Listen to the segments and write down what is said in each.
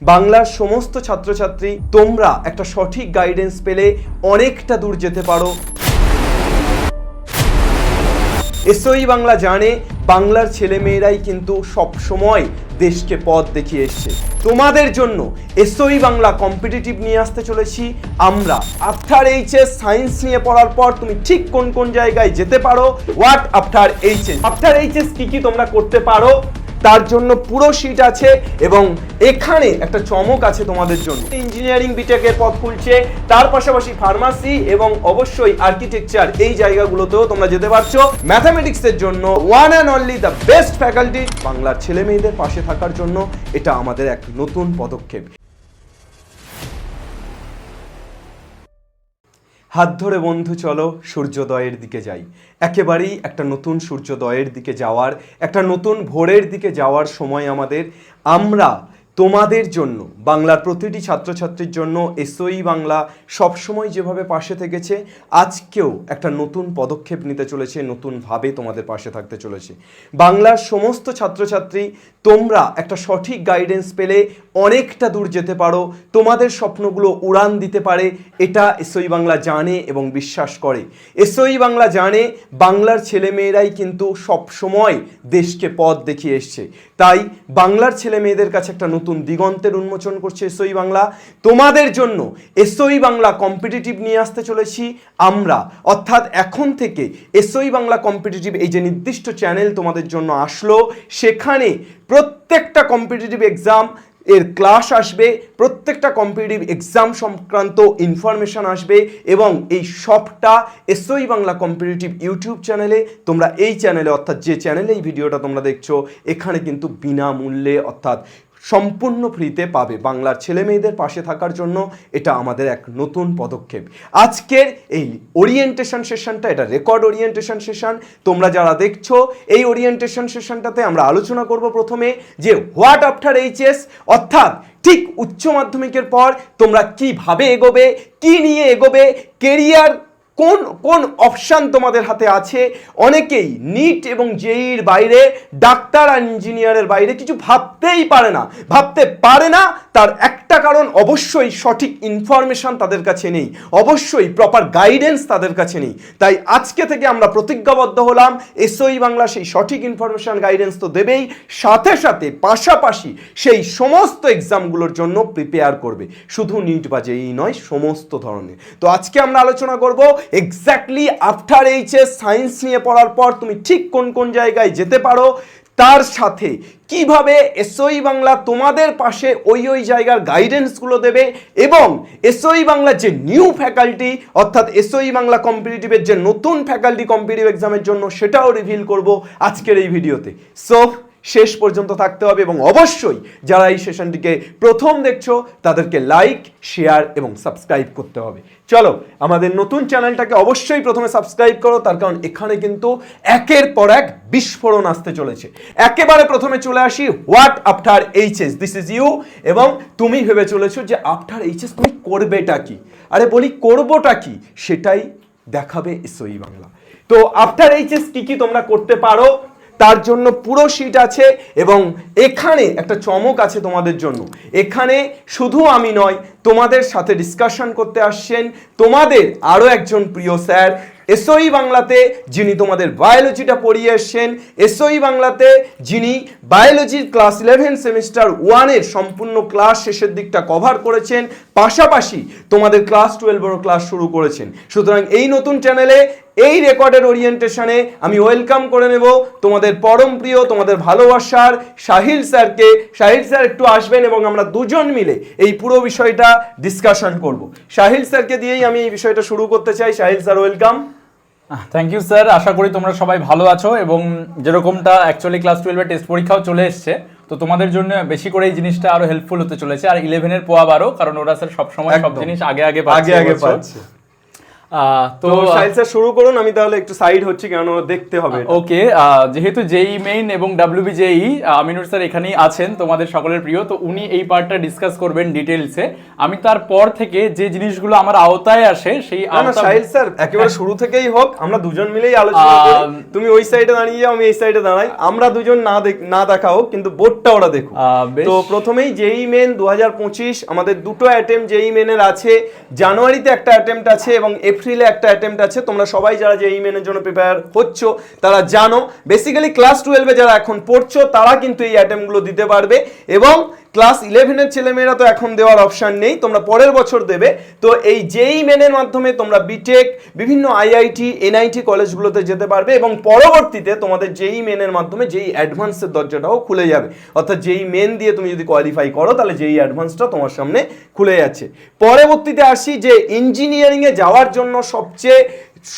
বাংলার সমস্ত ছাত্রছাত্রী তোমরা একটা সঠিক গাইডেন্স পেলে অনেকটা দূর যেতে পারো। এসওই বাংলা জানে বাংলার ছেলেমেয়েরাই কিন্তু সব সময় দেশকে পথ দেখিয়ে এসছে। তোমাদের জন্য এসওই বাংলা কম্পিটিটিভ নিয়ে আসতে চলেছি আমরা। আফটার এইচএস সায়েন্স নিয়ে পড়ার পর তুমি ঠিক কোন কোন জায়গায় যেতে পারো, what after HS. After HS কি তোমরা করতে পারো তার জন্য পুরো শীট আছে এবং এখানে একটা চমক আছে তোমাদের জন্য। ইঞ্জিনিয়ারিং বিটেকের পথ খুলছে, তার পাশাপাশি ফার্মাসি এবং অবশ্যই আর্কিটেকচার এই জায়গাগুলোতেও তোমরা যেতে পারছো। ম্যাথামেটিক্সের জন্য one and only the best faculty. বাংলার ছেলে মেয়েদের পাশে থাকার জন্য এটা আমাদের এক নতুন পদক্ষেপ। হাত ধরে বন্ধু চলো সূর্যোদয়ের দিকে যাই। একেবারেই একটা নতুন সূর্যোদয়ের দিকে যাওয়ার, একটা নতুন ভোরের দিকে যাওয়ার সময় আমাদের। আমরা তোমাদের জন্য, বাংলার প্রতিটি ছাত্রছাত্রীর জন্য এসওই বাংলা সবসময় যেভাবে পাশে থেকেছে, আজকেও একটা নতুন পদক্ষেপ নিতে চলেছে, নতুনভাবে তোমাদের পাশে থাকতে চলেছে। বাংলার সমস্ত ছাত্রছাত্রী তোমরা একটা সঠিক গাইডেন্স পেলে অনেকটা দূর যেতে পারো, তোমাদের স্বপ্নগুলো উড়ান দিতে পারে, এটা এসওই বাংলা জানে এবং বিশ্বাস করে। এসওই বাংলা জানে বাংলার ছেলেমেয়েরাই কিন্তু সব সময় দেশকে পথ দেখিয়ে এসছে। তাই বাংলার ছেলেমেয়েদের কাছে একটা নতুন দিগন্তের উন্মোচন করছে এসওই বাংলা। তোমাদের জন্য এসওই বাংলা কম্পিটিটিভ নিয়ে আসতে চলেছি আমরা। অর্থাৎ এখন থেকে এসওই বাংলা কম্পিটিটিভ এই যে নির্দিষ্ট চ্যানেল তোমাদের জন্য আসলো, সেখানে প্রত্যেকটা কম্পিটিটিভ এক্সাম এর ক্লাস আসবে, প্রত্যেকটা কম্পিটিটিভ এক্সাম সংক্রান্ত ইনফরমেশন আসবে এবং এই সবটা এসওই বাংলা কম্পিটিটিভ ইউটিউব চ্যানেলে। তোমরা এই চ্যানেলে, অর্থাৎ যে চ্যানেলে এই ভিডিওটা তোমরা দেখছো, এখানে কিন্তু বিনামূল্যে অর্থাৎ সম্পূর্ণ ফ্রিতে পাবে। বাংলার ছেলে মেয়েদের পাশে থাকার জন্য এটা আমাদের এক নতুন পদক্ষেপ। আজকের এই ওরিয়েন্টেশন সেশনটা, এটা রেকর্ড ওরিয়েন্টেশন সেশন। তোমরা যারা দেখছো এই ওরিয়েন্টেশন সেশনটাতে আমরা আলোচনা করব প্রথমে যে হোয়াট আফটার এইচএস, অর্থাৎ ঠিক উচ্চ মাধ্যমিকের পর তোমরা কিভাবে এগোবে, কি নিয়ে এগোবে, কেরিয়ার কোন কোন অপশান তোমাদের হাতে আছে। অনেকেই নিট এবং জেইর বাইরে, ডাক্তার আর ইঞ্জিনিয়ারের বাইরে কিছু ভাবতেই পারে না। তার একটা কারণ, অবশ্যই সঠিক ইনফরমেশন তাদের কাছে নেই, অবশ্যই প্রপার গাইডেন্স তাদের কাছে নেই। তাই আজকে থেকে আমরা প্রতিজ্ঞাবদ্ধ হলাম এসওই বাংলা সেই সঠিক ইনফরমেশন গাইডেন্স তো দেবেই, সাথে সাথে পাশাপাশি সেই সমস্ত এক্সামগুলোর জন্য প্রিপেয়ার করবে। শুধু নিট বা জেই নয়, সমস্ত ধরনের। তো আজকে আমরা আলোচনা করব এক্স্যাক্টলি আফটার এইচএস সায়েন্স নিয়ে পড়ার পর তুমি ঠিক কোন কোন জায়গায় যেতে পারো, তার সাথে কিভাবে এসওই বাংলা তোমাদের পাশে ওই জায়গার গাইডেন্সগুলো দেবে এবং এসওই বাংলার যে নিউ ফ্যাকাল্টি, অর্থাৎ এসওই বাংলা কম্পিটিটিভের যে নতুন ফ্যাকাল্টি কম্পিটিটিভ এক্সামের জন্য, সেটাও রিভিল করব আজকের এই ভিডিওতে। সো শেষ পর্যন্ত থাকতে হবে এবং অবশ্যই যারা এই সেশনটিকে প্রথম দেখছো তাদেরকে লাইক, শেয়ার এবং সাবস্ক্রাইব করতে হবে। চলো আমাদের নতুন চ্যানেলটাকে অবশ্যই প্রথমে সাবস্ক্রাইব করো, তার কারণ এখানে কিন্তু একের পর এক বিস্ফোরণ আসতে চলেছে। একেবারে প্রথমে চলে আসি what after HS. This is you. এবং তুমি ভেবে চলেছো যে আফটার এইচএস তুমি করবেটা কি। আরে বলি করবোটা কি, সেটাই দেখাবে এসওই বাংলা। তো আফটার এইচএস কি তোমরা করতে পারো তার জন্য পুরো শীট আছে এবং এখানে একটা চমক আছে তোমাদের জন্য। এখানে শুধু আমি নয়, তোমাদের সাথে ডিসকাশন করতে আসছেন তোমাদের আরও একজন প্রিয় স্যার। এসওই বাংলাতে যিনি তোমাদের বায়োলজিটা পড়িয়ে এসছেন, এসওই বাংলাতে যিনি বায়োলজির ক্লাস 11 সেমিস্টার 1-এর সম্পূর্ণ ক্লাস শেষের দিকটা কভার করেছেন, পাশাপাশি তোমাদের ক্লাস 12-এরও ক্লাস শুরু করেছেন। সুতরাং এই নতুন চ্যানেলে এই রেকর্ডের ওরিয়েন্টেশনে আমি ওয়েলকাম করে নেব তোমাদের পরম প্রিয়, তোমাদের ভালোবাসার সাহিল স্যারকে। সাহিল স্যার একটু আসবেন এবং আমরা দুজন মিলে এই পুরো বিষয়টা ডিসকাশন করব। সাহিল স্যারকে দিয়েই আমি এই বিষয়টা শুরু করতে চাই। Sahil sir, welcome. Thank you sir. আশা করি তোমরা সবাই ভালো আছো এবং যেরকমটা অ্যাকচুয়ালি ক্লাস 12-এর টেস্ট পরীক্ষাও চলে এসছে, তো তোমাদের জন্য বেশি করে এই জিনিসটা আরো হেল্পফুল হতে চলেছে। আর 11-এর পোয়াবারও, কারণ ওরা স্যার সবসময় সব জিনিস আগে পাচ্ছে। তো সাহিল স্যার শুরু করুন, আমি তাহলে একটু সাইড হচ্ছি কেন দেখতে হবে। ওকে, যেহেতু জেই মেইন এবং ডাব্লিউবিজেই আমিনুর স্যার এখানেই আছেন তোমাদের সকলের প্রিয়, তো উনি এই পার্টটা ডিসকাস করবেন ডিটেইলসে। আমি তারপর থেকে যে জিনিসগুলো আমার আওতায় আসে সেই সাহিল স্যার একেবারে শুরু থেকেই হোক, আমরা দুজন মিলেই আলোচনা করি। তুমি ওই সাইডে দাঁড়িয়ে যাও, আমি এই সাইডে দাঁড়াই, আমরা দুজন না দেখা হোক কিন্তু বোর্ডটা ওরা দেখো। তো প্রথমেই জেই মেন 2025 আমাদের দুটো অ্যাটেম্প জেই মেনের আছে। জানুয়ারিতে একটা অ্যাটেম্পট আছে এবং এপ্রিলে একটা অ্যাটেম্পট আছে। তোমরা সবাই যারা জেই মেনের জন্য প্রিপেয়ার হচ্ছ তারা জানো, বেসিক্যালি ক্লাস 12-এ যারা এখন পড়ছো তারা কিন্তু এই অ্যাটেম্পটগুলো দিতে পারবে, এবং ক্লাস 11-এর ছেলেমেয়েরা তো এখন দেওয়ার অপশন নেই, তোমরা পরের বছর দেবে। তো এই জেই মেনের মাধ্যমে তোমরা বিটেক, বিভিন্ন আইআইটি, এনআইটি কলেজগুলোতে যেতে পারবে, এবং পরবর্তীতে তোমাদের জেই মেনের মাধ্যমে জেই অ্যাডভান্সের দরজাটাও খুলে যাবে। অর্থাৎ জেই মেন দিয়ে তুমি যদি কোয়ালিফাই করো তাহলে জেই অ্যাডভান্সটা তোমার সামনে খুলে যাচ্ছে। পরবর্তীতে আসি যে ইঞ্জিনিয়ারিংয়ে যাওয়ার জন্য সবচেয়ে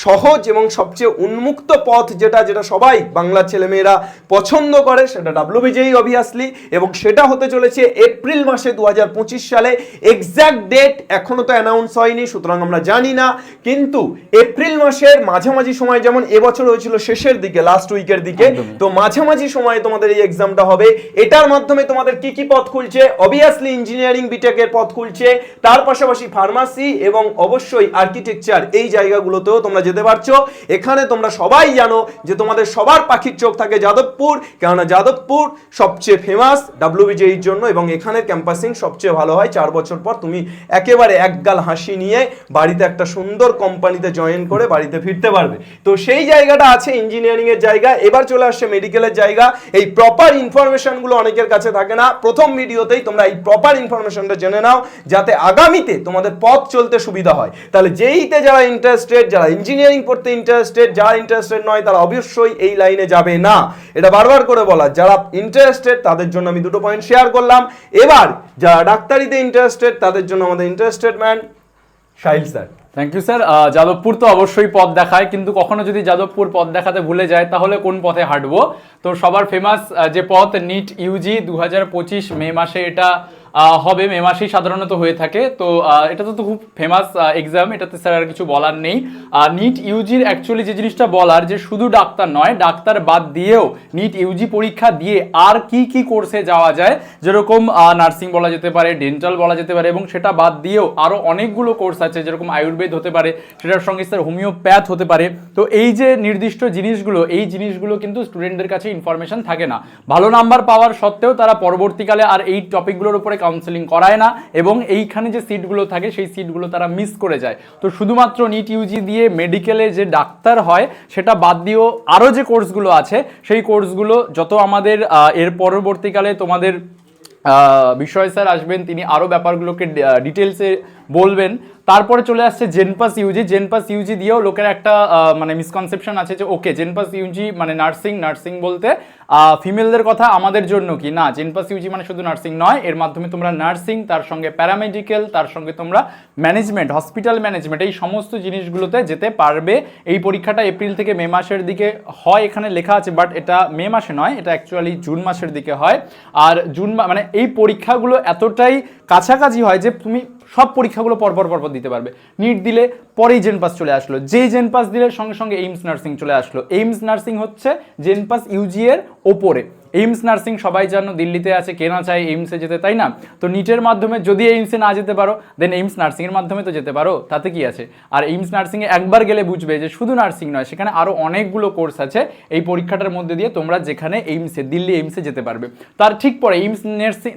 সহজ এবং সবচেয়ে উন্মুক্ত পথ যেটা সবাই বাংলা ছেলেমেয়েরা পছন্দ করে, সেটা ডাব্লিউবিজেই অবভিয়াসলি, এবং সেটা হতে চলেছে এপ্রিল মাসে 2025 সালে। এক্সাক্ট ডেট এখনো তো অ্যানাউন্স হয়নি, সুতরাং আমরা জানি না, কিন্তু এপ্রিল মাসের মাঝামাঝি সময়, যেমন এবছর হয়েছিল শেষের দিকে, লাস্ট উইকের দিকে, তো মাঝামাঝি সময়ে তোমাদের এই এক্সামটা হবে। এটার মাধ্যমে তোমাদের কি কি পথ খুলছে? অবভিয়াসলি ইঞ্জিনিয়ারিং বিটেকের পথ খুলছে, তার পাশাপাশি ফার্মাসি এবং অবশ্যই আর্কিটেকচার, এই জায়গাগুলোতেও তোমরা যেতে পারছো। এখানে তোমরা সবাই জানো যে তোমাদের সবার পাখির চোখ থাকে যাদবপুর, কেননা যাদবপুর সবচেয়ে ফেমাস ডাব্লিউবিজেইর জন্য, এবং এখানে ক্যাম্পাসিং সবচেয়ে ভালো হয়। 4 বছর পর তুমি একেবারে একগাল হাসি নিয়ে বাড়িতে একটা সুন্দর কোম্পানিতে জয়েন করে বাড়িতে ফিরতে পারবে। তো সেই জায়গাটা আছে ইঞ্জিনিয়ারিং এর জায়গা। এবার চলে আসছে মেডিকেলের জায়গা। এই প্রপার ইনফরমেশনগুলো অনেকের কাছে থাকে না, প্রথম ভিডিওতেই তোমরা এই প্রপার ইনফরমেশনটা জেনে নাও, যাতে আগামীতে তোমাদের পথ চলতে সুবিধা হয়। তাহলে জেইতে যারা ইন্টারেস্টেড, যারা ইঞ্জিনিয়ারিং পড়তে ইন্টারেস্টেড, যারা ইন্টারেস্টেড নয় তারা অবশ্যই এই লাইনে যাবে না, এটা বারবার করে বলা। যারা ইন্টারেস্টেড তাদের জন্য আমি দুটো পয়েন্ট শেয়ার করলাম। এবার যারা ডাক্তারিতে ইন্টারেস্টেড তাদের জন্য আমাদের interested man Sahil sir. Thank you sir. Jadavpur তো অবশ্যই পথ দেখায়, কিন্তু কখনো যদি যাদবপুর পথ দেখাতে ভুলে যায় তাহলে কোন পথে হাঁটবো? তো সবার ফেমাস যে পথ নিট ইউজি 2025 মে মাসে এটা হবে, মে মাসেই সাধারণত হয়ে থাকে। তো এটা তো খুব ফেমাস এক্সাম, এটাতে স্যার আর কিছু বলার নেই। নিট ইউজির অ্যাকচুয়ালি যে জিনিসটা বলার, যে শুধু ডাক্তার নয়, ডাক্তার বাদ দিয়েও নিট ইউজি পরীক্ষা দিয়ে আর কি কি কোর্সে যাওয়া যায়, যেরকম নার্সিং বলা যেতে পারে, ডেন্টাল বলা যেতে পারে, এবং সেটা বাদ দিয়েও আরও অনেকগুলো কোর্স আছে, যেরকম আয়ুর্বেদ হতে পারে, সেটার সঙ্গে স্যার হোমিওপ্যাথ হতে পারে। তো এই যে নির্দিষ্ট জিনিসগুলো, এই জিনিসগুলো কিন্তু স্টুডেন্টদের কাছে ইনফরমেশন থাকে না। ভালো নাম্বার পাওয়ার সত্ত্বেও তারা পরবর্তীকালে আর এই টপিকগুলোর উপরে কাউন্সেলিং করায় না, এবং এইখানে যে সিটগুলো থাকে সেই সিটগুলো তারা মিস করে যায়। তো শুধুমাত্র নিট ইউজি দিয়ে মেডিকেলে যে ডাক্তার হয় সেটা বাদ দিয়েও আরও যে কোর্সগুলো আছে সেই কোর্সগুলো যত আমাদের এর পরবর্তীকালে তোমাদের বিষয় স্যার আসবেন, তিনি আরও ব্যাপারগুলোকে ডিটেলসে বলবেন। তারপরে চলে আসছে জেনপাস ইউজি। জেনপাস ইউজি দিয়েও লোকের একটা মানে মিসকনসেপশন আছে যে ওকে জেনপাস ইউজি মানে নার্সিং বলতে ফিমেলদের কথা, আমাদের জন্য কি না, জেনপাস ইউজি মানে শুধু নার্সিং নয়, এর মাধ্যমে তোমরা নার্সিং, তার সঙ্গে প্যারামেডিক্যাল, তার সঙ্গে তোমরা ম্যানেজমেন্ট, হসপিটাল ম্যানেজমেন্ট, এই সমস্ত জিনিসগুলোতে যেতে পারবে। এই পরীক্ষাটা এপ্রিল থেকে মে মাসের দিকে হয়, এখানে লেখা আছে, বাট এটা মে মাসে নয়, এটা অ্যাকচুয়ালি জুন মাসের দিকে হয়। আর জুন মানে এই পরীক্ষাগুলো এতটাই কাছাকাছি হয় যে তুমি সব পরীক্ষাগুলো পরপর দিতে পারবে। নিট দিলে পরেই জেনপাস চলে আসলো, যেই জেনপাস দিলে সঙ্গে সঙ্গে এইমস নার্সিং চলে আসলো। এইমস নার্সিং হচ্ছে জেনপাস ইউজি এর ওপরে। এইমস নার্সিং সবাই জানো দিল্লিতে আছে, কে না চায় এইমসে যেতে, তাই না? তো নিটের মাধ্যমে যদি এইমসে না যেতে পারো, দেন এইমস নার্সিংয়ের মাধ্যমে তো যেতে পারো, তাতে কি আছে? আর এইমস নার্সিংয়ে একবার গেলে বুঝবে যে শুধু নার্সিং নয়, সেখানে আরও অনেকগুলো কোর্স আছে। এই পরীক্ষাটার মধ্যে দিয়ে তোমরা যেখানে এইমসে, দিল্লি এইমসে যেতে পারবে। তার ঠিক পরে এইমস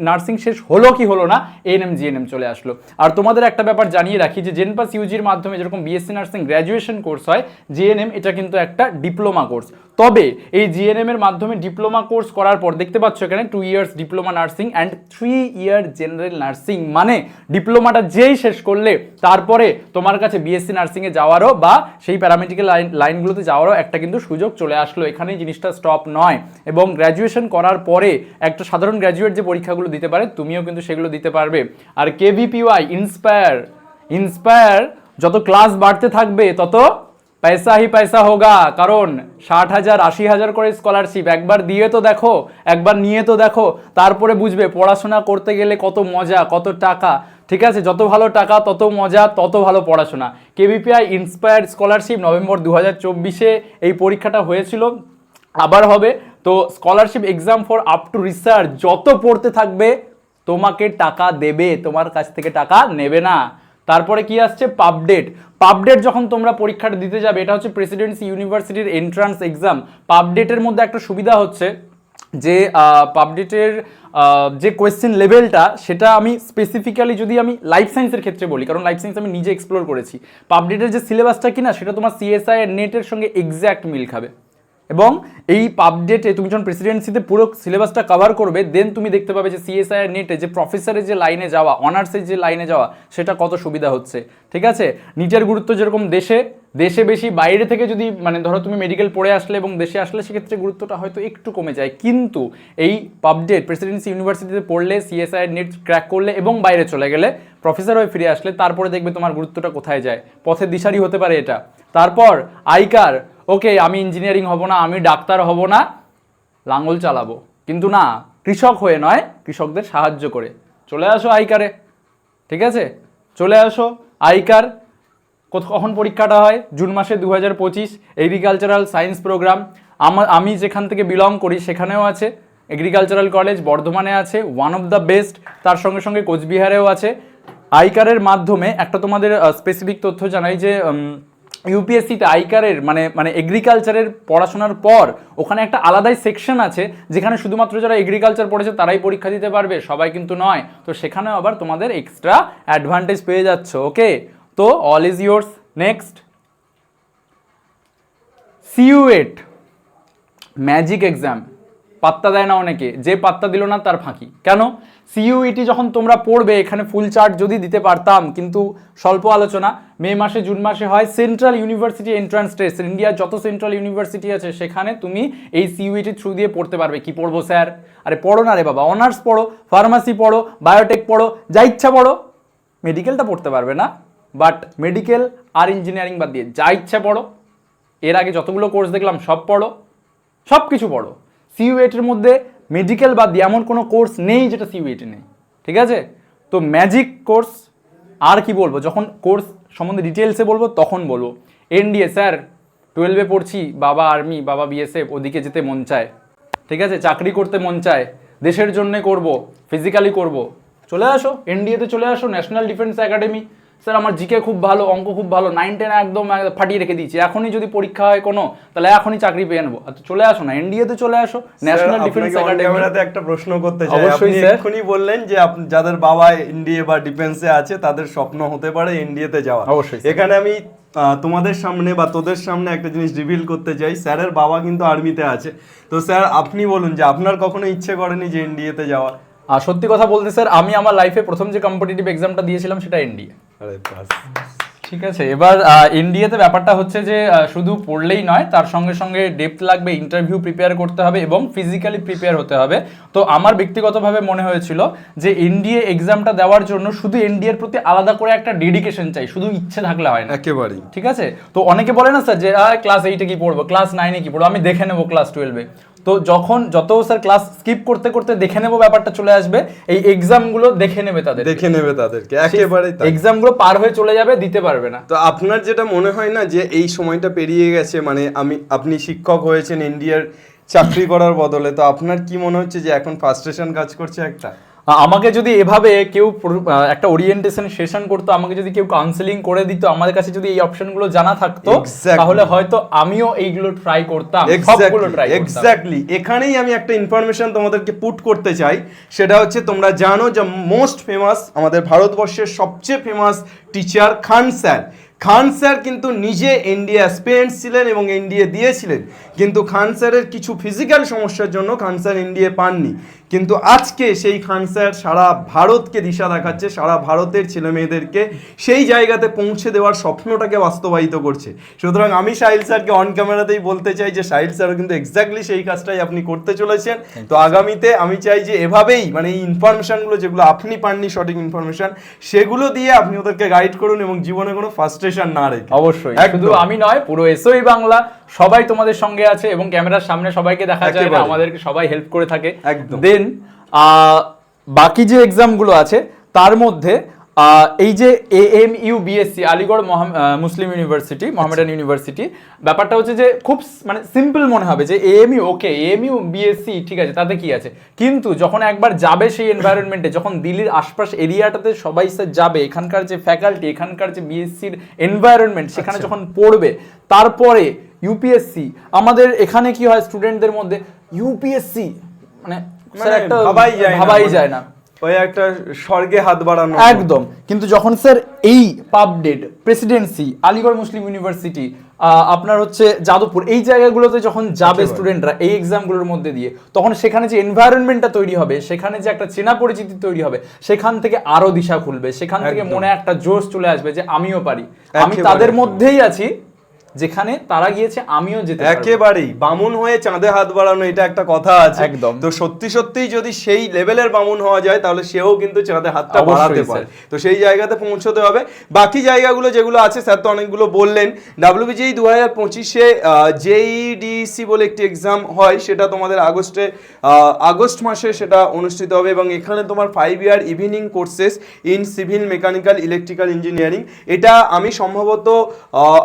নার্সিং শেষ হলো কি হলো না, এএনএম জিএনএম চলে আসলো। আর তোমাদের একটা ব্যাপার জানিয়ে রাখি যে জেনপাস ইউজির মাধ্যমে যেরকম বিএসসি নার্সিং গ্র্যাজুয়েশন কোর্স হয়, জিএনএম এটা কিন্তু একটা ডিপ্লোমা কোর্স। তবে এই জিএনএম এর মাধ্যমে ডিপ্লোমা কোর্স করার পর দেখতে পাচ্ছ এখানে 2 years diploma nursing and 3 year general nursing, মানে ডিপ্লোমাটা যেই শেষ করলে তারপরে তোমার কাছে বিএসসি নার্সিংয়ে যাওয়ারও বা সেই প্যারামেডিক্যাল লাইনগুলোতে যাওয়ারও একটা কিন্তু সুযোগ চলে আসলো। এখানেই জিনিসটা স্টপ নয়, এবং গ্র্যাজুয়েশন করার পরে একটা সাধারণ গ্র্যাজুয়েট যে পরীক্ষাগুলো দিতে পারে, তুমিও কিন্তু সেগুলো দিতে পারবে। আর কেভিপিওয়াই, ইন্সপায়ার যত ক্লাস বাড়তে থাকবে তত পয়সা হি পয়সা হোগা, কারণ 60,000 80,000 করে স্কলারশিপ। একবার দিয়ে তো দেখো, একবার নিয়ে তো দেখো, তারপরে বুঝবে পড়াশোনা করতে গেলে কত মজা, কত টাকা। ঠিক আছে, যত ভালো টাকা তত মজা তত ভালো পড়াশোনা। কেভিপিআই ইন্সপায়ার স্কলারশিপ নভেম্বর 2024-এ এই পরীক্ষাটা হয়েছিল, আবার হবে। তো scholarship exam for up to research, যত পড়তে থাকবে তোমাকে টাকা দেবে, তোমার কাছ থেকে টাকা নেবে না। তারপরে কি আসছে, পাবডেট। পাবডেট যখন তোমরা পরীক্ষাটা দিতে যাবে, এটা হচ্ছে প্রেসিডেন্সি ইউনিভার্সিটির এন্ট্রান্স এক্সাম। পাবডেটের মধ্যে একটা সুবিধা হচ্ছে যে পাবডেটের যে কোয়েশ্চেন লেভেলটা, সেটা আমি স্পেসিফিক্যালি যদি আমি লাইফ সায়েন্সের ক্ষেত্রে বলি, কারণ লাইফ সায়েন্স আমি নিজে এক্সপ্লোর করেছি, পাবডেটের যে সিলেবাসটা কিনা সেটা তোমার সিএসআই এর নেটের সঙ্গে এক্স্যাক্ট মিল খাবে। এবং এই পাবডেটে তুমি যখন প্রেসিডেন্সিতে পুরো সিলেবাসটা কভার করবে, দেন তুমি দেখতে পাবে যে সিএসআই এর নেটে যে প্রফেসরের যে লাইনে যাওয়া, অনার্সের যে লাইনে যাওয়া, সেটা কত সুবিধা হচ্ছে। ঠিক আছে, নিটের গুরুত্ব যেরকম দেশে বেশি, বাইরে থেকে যদি মানে ধরো তুমি মেডিকেল পড়ে আসলে এবং দেশে আসলে, সেক্ষেত্রে গুরুত্বটা হয়তো একটু কমে যায়। কিন্তু এই পাবডেট প্রেসিডেন্সি ইউনিভার্সিটিতে পড়লে, সিএসআই এর নেট ক্র্যাক করলে এবং বাইরে চলে গেলে, প্রফেসর হয়ে ফিরে আসলে, তারপরে দেখবে তোমার গুরুত্বটা কোথায় যায়। পথের দিশারি হতে পারে এটা। তারপর আইকার, ওকে আমি ইঞ্জিনিয়ারিং হব না, আমি ডাক্তার হব না, লাঙ্গল চালাবো, কিন্তু না, কৃষক হয়ে নয়, কৃষকদের সাহায্য করে। চলে আসো আইকারে, ঠিক আছে, চলে আসো আইকার। কখন পরীক্ষাটা হয়, জুন মাসে 2025, এগ্রিকালচারাল সায়েন্স প্রোগ্রাম। আমি যেখান থেকে বিলং করি সেখানেও আছে, এগ্রিকালচারাল কলেজ বর্ধমানে আছে, ওয়ান অফ দ্য বেস্ট। তার সঙ্গে সঙ্গে কোচবিহারেও আছে। আইকারের মাধ্যমে একটা তোমাদের স্পেসিফিক তথ্য জানাই যে ইউপিএসসিতে আইকারের মানে এগ্রিকালচারের পড়াশোনার পর ওখানে একটা আলাদাই সেকশন আছে, যেখানে শুধুমাত্র যারা এগ্রিকালচার পড়েছে তারাই পরীক্ষা দিতে পারবে, সবাই কিন্তু নয়। তো সেখানেও আবার তোমাদের এক্সট্রা অ্যাডভান্টেজ পেয়ে যাচ্ছ। ওকে, তো all is yours. Next, CUET magic exam, পাত্তা দেয় না অনেকে, যে পাত্তা দিল না তার ফাঁকি। কেন? সিইউইটি যখন তোমরা পড়বে, এখানে ফুল চার্ট যদি দিতে পারতাম, কিন্তু স্বল্প আলোচনা। মে মাসে জুন মাসে হয় সেন্ট্রাল ইউনিভার্সিটি এন্ট্রান্স টেস্ট। ইন্ডিয়ার যত সেন্ট্রাল ইউনিভার্সিটি আছে সেখানে তুমি এই সিইউইটি থ্রু দিয়ে পড়তে পারবে। কি পড়বো স্যার? আরে পড়ো না রে বাবা, অনার্স পড়ো, ফার্মাসি পড়ো, বায়োটেক পড়ো, যা ইচ্ছা পড়ো। মেডিকেলটা পড়তে পারবে না, বাট মেডিকেল আর ইঞ্জিনিয়ারিং বাদ দিয়ে যা ইচ্ছা পড়ো। এর আগে যতগুলো কোর্স দেখলাম সব পড়ো, সব কিছু পড়ো। সিইউইটির মধ্যে মেডিকেল বাদ দিয়ে এমন কোনো কোর্স নেই যেটা সিইউইটি নেই। ঠিক আছে, তো ম্যাজিক কোর্স। আর কি বলবো, যখন কোর্স সম্বন্ধে ডিটেলসে বলবো তখন বলবো। এনডিএ স্যার 12-এ পড়ছি, বাবা আর্মি, বাবা বিএসএফ, ওদিকে যেতে মন চায়। ঠিক আছে, চাকরি করতে মন চায়, দেশের জন্যে করব, ফিজিক্যালি করব, চলে আসো এনডিএতে, চলে আসো ন্যাশনাল ডিফেন্স একাডেমি। স্যার আমার জিকে খুব ভালো, অঙ্ক খুব ভালো, 9-10 একদম ফাটিয়ে রেখে দিয়েছি, এখনই যদি পরীক্ষা হয় কোনো, তাহলে এখনই চাকরি পেয়ে নেবো। আচ্ছা চলে আসো না, এনডিএতে চলে আসো, ন্যাশনাল ডিফেন্স একাডেমি। একটা প্রশ্ন করতে চাই। অবশ্যই আপনি স্যার। এক্ষুনি বললেন যে যাদের বাবা এনডিএ বা ডিফেন্সে আছে তাদের স্বপ্ন হতে পারে এনডিএতে যাওয়া। অবশ্যই। এখানে আমি তোমাদের সামনে বা তোদের সামনে একটা জিনিস রিভিল করতে চাই। স্যারের বাবা কিন্তু আর্মিতে আছে, তো স্যার আপনি বলুন যে আপনার কখনো ইচ্ছে করেনি যে এনডিএতে যাওয়ার? আর সত্যি কথা বলতে স্যার, আমি আমার লাইফে প্রথম যে কম্পিটিটিভ এক্সামটা দিয়েছিলাম সেটা এনডিএ। আরে বাস। ঠিক আছে, এবার এনডিএতে ব্যাপারটা হচ্ছে যে শুধু পড়লেই নয়, তার সঙ্গে সঙ্গে ডেপথ লাগবে, ইন্টারভিউ প্রিপেয়ার করতে হবে এবং ফিজিক্যালি প্রিপেয়ার হতে হবে। তো আমার ব্যক্তিগতভাবে মনে হয়েছিল যে এনডিএ এক্সামটা দেওয়ার জন্য শুধু এনডিএর প্রতি আলাদা করে একটা ডেডিকেশন চাই, শুধু ইচ্ছে থাকলে হয় না। একেবারেই। ঠিক আছে, তো অনেকে বলে না স্যার যে ক্লাস 8-এ কি পড়বো, ক্লাস 9-এ কি পড়বো, আমি দেখে নেবো ক্লাস 12-এ। তো যত স্যার ক্লাস স্কিপ করতে করতে দেখে নেবো ব্যাপারটা চলে আসবে, এই এক্সামগুলো দেখে নেবে তাদেরকে, একেবারেই তাই। এক্সামগুলো পার হয়ে চলে যাবে, দিতে পারবে না। তো আপনার যেটা মনে হয় না যে এই সময়টা পেরিয়ে গেছে, মানে আপনি শিক্ষক হয়েছেন ইন্ডিয়ার চাকরি করার বদলে, তো আপনার কি মনে হচ্ছে যে এখন ফ্রাস্ট্রেশন কাজ করছে একটা? আমাকে যদি এভাবে কেউ একটা ওরিয়েন্টেশন সেশন করতো, আমাকে যদি কেউ কাউন্সেলিং করে দিত, আমাদের কাছে যদি এই অপশনগুলো জানা থাকতো, তাহলে হয়তো আমিও এইগুলো ট্রাই করতাম, সবগুলো ট্রাই করতাম। এক্স্যাক্টলি, এখানেই আমি একটা ইনফরমেশন তোমাদেরকে পুট করতে চাই। সেটা হচ্ছে, তোমরা জানো যে মোস্ট ফেমাস, আমাদের ভারতবর্ষের সবচেয়ে ফেমাস টিচার খান স্যার কিন্তু নিজে এনডিএ অ্যাসপিরেন্ট ছিলেন এবং এনডিএ দিয়েছিলেন, কিন্তু খান স্যারের কিছু ফিজিক্যাল সমস্যার জন্য খান স্যার এনডিএ পাননি। কিন্তু আজকে সেই খান স্যার সারা ভারতকে দিশা দেখাচ্ছে, সারা ভারতের ছেলে মেয়েদেরকে সেই জায়গাতে পৌঁছে দেওয়ার স্বপ্নটাকে বাস্তবায়িত করছে। সুতরাং আমি সাহিল স্যারকে অন ক্যামেরাতেই বলতে চাই যে সাহিল স্যারও কিন্তু এক্স্যাক্টলি সেই কাজটাই আপনি করতে চলেছেন। তো আগামীতে আমি চাই যে এভাবেই, মানে এই ইনফরমেশনগুলো যেগুলো আপনি পাননি, সঠিক ইনফরমেশন, সেগুলো দিয়ে আপনি ওদেরকে গাইড করুন এবং জীবনে কোনো ফ্রাস্ট্রেশন না রেখে। অবশ্যই, শুধু আমি নয়, পুরো এসওই বাংলা সবাই তোমাদের সঙ্গে আছে এবং ক্যামেরার সামনে সবাইকে দেখা যায় না, আমাদেরকে সবাই হেল্প করে থাকে। একদম। দেন বাকি যে এক্সামগুলো আছে তার মধ্যে এই যে AMU BSc আলিগড় মুসলিম ইউনিভার্সিটি, মোহামেডান ইউনিভার্সিটি, ব্যাপারটা হচ্ছে যে খুব মানে সিম্পল মনে হবে যে AMU ওকে, AMU BSc ঠিক আছে, তাতে কি আছে, কিন্তু যখন একবার যাবে সেই এনভায়রনমেন্টে, যখন দিল্লির আশপাশ এরিয়াটাতে সবাই যাবে, এখানকার যে ফ্যাকাল্টি, এখানকার যে বিএসসির এনভায়রনমেন্ট, সেখানে যখন পড়বে, তারপরে ইউপিএসসি, আমাদের এখানে কি হয় স্টুডেন্টদের মধ্যে ইউপিএসসি মানে একটা ভাবাই যায় না, ওই একটা স্বর্গে হাত বাড়ানো একদম। কিন্তু যখন স্যার এই পাবডেট, প্রেসিডেন্সি, আলিগড় মুসলিম ইউনিভার্সিটি, আপনার হচ্ছে যাদবপুর, এই জায়গাগুলোতে যখন যাবে স্টুডেন্টরা এই এক্সামগুলোর মধ্যে দিয়ে, তখন সেখানে যে এনভায়রনমেন্টটা তৈরি হবে, সেখানে যে একটা চেনা পরিচিতি তৈরি হবে, সেখান থেকে আরো দিশা খুলবে, সেখান থেকে মনে একটা জোশ চলে আসবে যে আমিও পারি, আমি তাদের মধ্যেই আছি যেখানে তারা গিয়েছে, আমিও যেতে পারবো। একেবারেই বামুন হয়ে চাঁদে হাত বাড়ানো, এটা একটা কথা আছে একদম। তো সত্যি সত্যিই যদি সেই লেভেলের বামুন হওয়া যায়, তাহলে সেও কিন্তু চাঁদে হাতটা বাড়াতে পারে। তো সেই জায়গাতে পৌঁছতে হবে। বাকি জায়গাগুলো যেগুলো আছে স্যার তো অনেকগুলো বললেন। WBJEE 2025-এ JEDC বলে একটি এক্সাম হয়, সেটা তোমাদের আগস্ট মাসে সেটা অনুষ্ঠিত হবে, এবং এখানে তোমার 5 year evening courses in civil mechanical electrical engineering. এটা আমি সম্ভবত